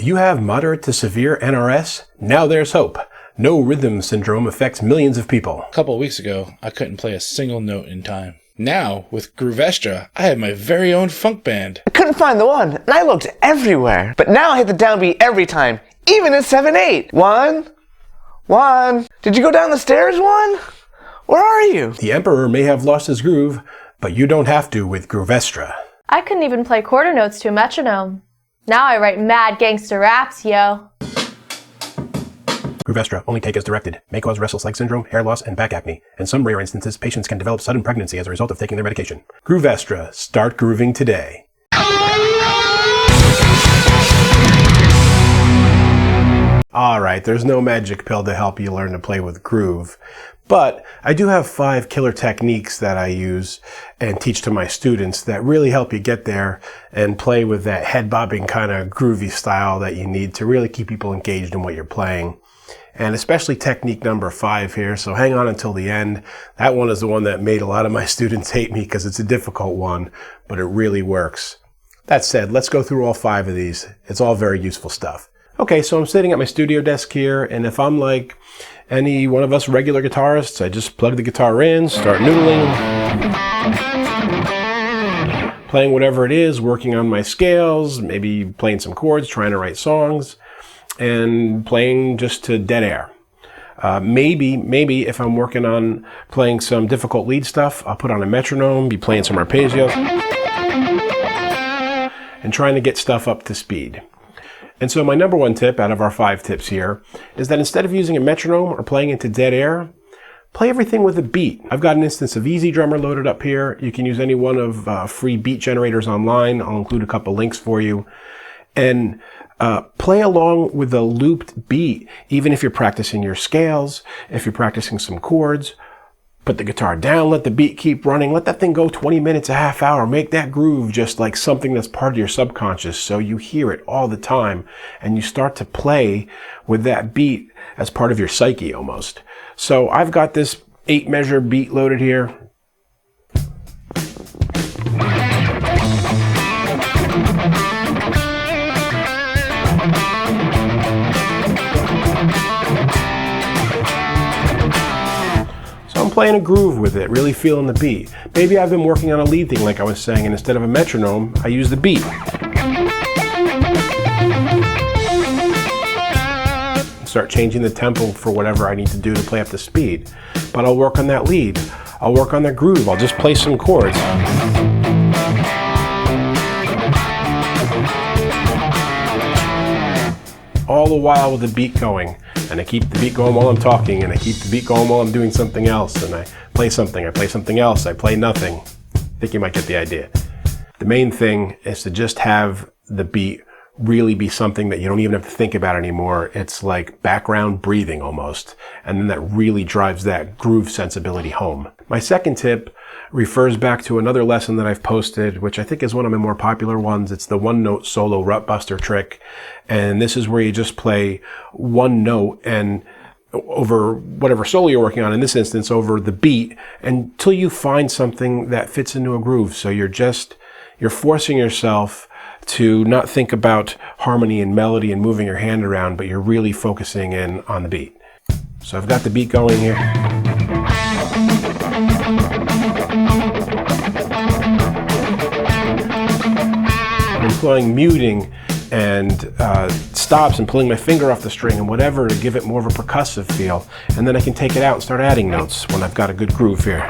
Do you have moderate to severe NRS? Now there's hope. No rhythm syndrome affects millions of people. A couple of weeks ago, I couldn't play a single note in time. Now, with Groovestra, I have my very own funk band. I couldn't find the one, and I looked everywhere. But now I hit the downbeat every time, even at 7/8. One. Did you go down the stairs, one? Where are you? The Emperor may have lost his groove, but you don't have to with Groovestra. I couldn't even play quarter notes to a metronome. Now I write mad gangster raps, yo. Groovestra only take as directed. May cause restless leg syndrome, hair loss, and back acne. In some rare instances, patients can develop sudden pregnancy as a result of taking their medication. Groovestra. Start grooving today. Alright, there's no magic pill to help you learn to play with groove. But I do have 5 killer techniques that I use and teach to my students that really help you get there and play with that head-bobbing kind of groovy style that you need to really keep people engaged in what you're playing. And especially technique number 5 here, so hang on until the end. That one is the one that made a lot of my students hate me because it's a difficult one, but it really works. That said, let's go through all 5 of these. It's all very useful stuff. Okay, so I'm sitting at my studio desk here, and if I'm like any one of us regular guitarists, I just plug the guitar in, start noodling, playing whatever it is, working on my scales, maybe playing some chords, trying to write songs, and playing just to dead air. Maybe if I'm working on playing some difficult lead stuff, I'll put on a metronome, be playing some arpeggios, and trying to get stuff up to speed. And so my number 1 tip out of our 5 tips here is that instead of using a metronome or playing into dead air, play everything with a beat. I've got an instance of Easy Drummer loaded up here. You can use any one of free beat generators online. I'll include a couple links for you. And play along with a looped beat, even if you're practicing your scales, if you're practicing some chords. Put the guitar down, let the beat keep running, let that thing go 20 minutes, a half hour. Make that groove just like something that's part of your subconscious so you hear it all the time and you start to play with that beat as part of your psyche almost. So I've got this 8-measure beat loaded here. Playing a groove with it, really feeling the beat. Maybe I've been working on a lead thing like I was saying, and instead of a metronome, I use the beat. Start changing the tempo for whatever I need to do to play up the speed. But I'll work on that lead. I'll work on that groove. I'll just play some chords. All the while with the beat going. And I keep the beat going while I'm talking, and I keep the beat going while I'm doing something else, and I play something else, I play nothing. I think you might get the idea. The main thing is to just have the beat really be something that you don't even have to think about anymore. It's like background breathing almost, and then that really drives that groove sensibility home. My second tip refers back to another lesson that I've posted, which I think is one of my more popular ones. It's the 1-note solo rut buster trick. And this is where you just play one note and over whatever solo you're working on, in this instance, over the beat, until you find something that fits into a groove. So you're forcing yourself to not think about harmony and melody and moving your hand around, but you're really focusing in on the beat. So I've got the beat going here. I'm employing muting and stops and pulling my finger off the string and whatever to give it more of a percussive feel. And then I can take it out and start adding notes when I've got a good groove here.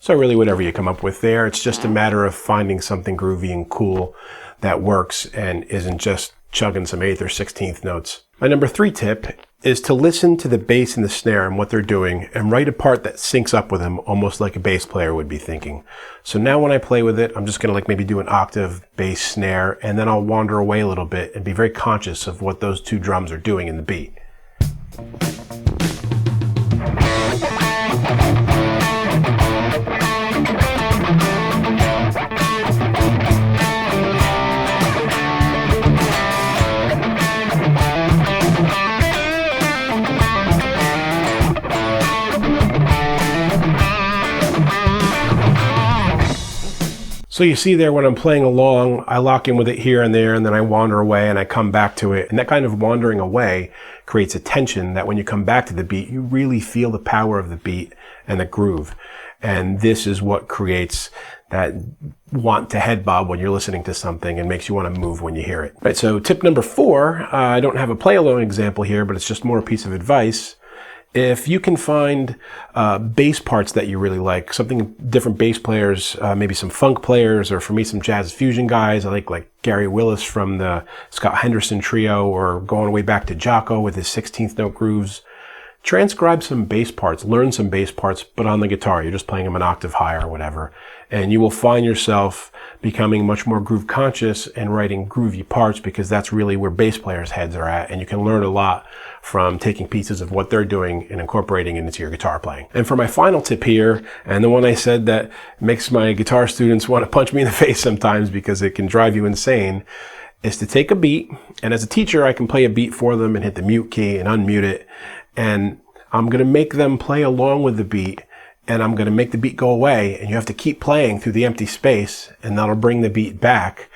So really whatever you come up with there, it's just a matter of finding something groovy and cool that works and isn't just chugging some 8th or 16th notes. My number 3 tip is to listen to the bass and the snare and what they're doing and write a part that syncs up with them almost like a bass player would be thinking. So now when I play with it, I'm just going to maybe do an octave bass snare, and then I'll wander away a little bit and be very conscious of what those 2 drums are doing in the beat. So you see there when I'm playing along, I lock in with it here and there, and then I wander away and I come back to it. And that kind of wandering away creates a tension that when you come back to the beat, you really feel the power of the beat and the groove. And this is what creates that want to head bob when you're listening to something and makes you want to move when you hear it. Right, so tip number 4, I don't have a play along example here, but it's just more a piece of advice. If you can find bass parts that you really like, something different bass players, maybe some funk players, or for me some jazz fusion guys, I like Gary Willis from the Scott Henderson trio, or going way back to Jocko with his 16th note grooves. Transcribe some bass parts, learn some bass parts, but on the guitar. You're just playing them an octave higher or whatever. And you will find yourself becoming much more groove conscious and writing groovy parts, because that's really where bass players' heads are at. And you can learn a lot from taking pieces of what they're doing and incorporating it into your guitar playing. And for my final tip here, and the one I said that makes my guitar students want to punch me in the face sometimes because it can drive you insane, is to take a beat. And as a teacher, I can play a beat for them and hit the mute key and unmute it. And I'm going to make them play along with the beat, and I'm going to make the beat go away, and you have to keep playing through the empty space, and that'll bring the beat back,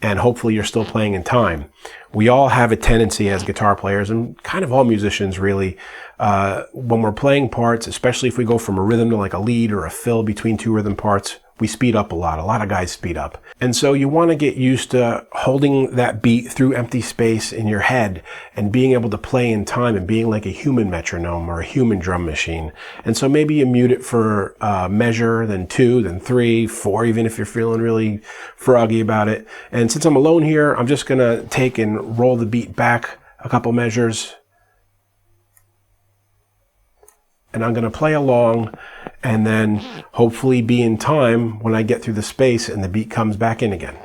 and hopefully you're still playing in time. We all have a tendency as guitar players, and kind of all musicians really, when we're playing parts, especially if we go from a rhythm to like a lead or a fill between two rhythm parts, we speed up a lot. A lot of guys speed up. And so you want to get used to holding that beat through empty space in your head and being able to play in time and being like a human metronome or a human drum machine. And so maybe you mute it for measure, then 2, then 3, 4, even if you're feeling really froggy about it. And since I'm alone here, I'm just going to take and roll the beat back a couple measures. And I'm going to play along and then hopefully be in time when I get through the space and the beat comes back in again.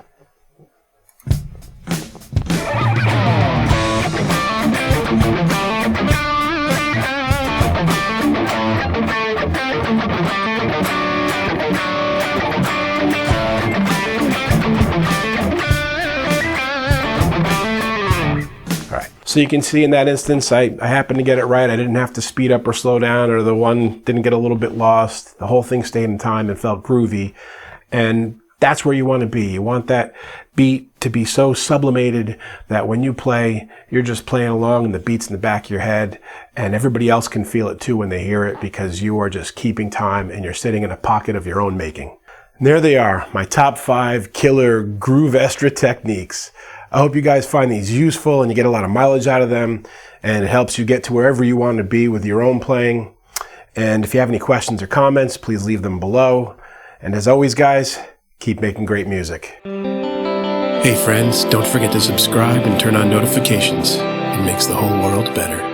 So you can see in that instance, I happened to get it right. I didn't have to speed up or slow down, or the one didn't get a little bit lost. The whole thing stayed in time and felt groovy. And that's where you want to be. You want that beat to be so sublimated that when you play, you're just playing along and the beat's in the back of your head, and everybody else can feel it too when they hear it, because you are just keeping time and you're sitting in a pocket of your own making. And there they are, my top 5 killer Groovestra techniques. I hope you guys find these useful and you get a lot of mileage out of them, and it helps you get to wherever you want to be with your own playing. And if you have any questions or comments, please leave them below. And as always, guys, keep making great music. Hey friends, don't forget to subscribe and turn on notifications. It makes the whole world better.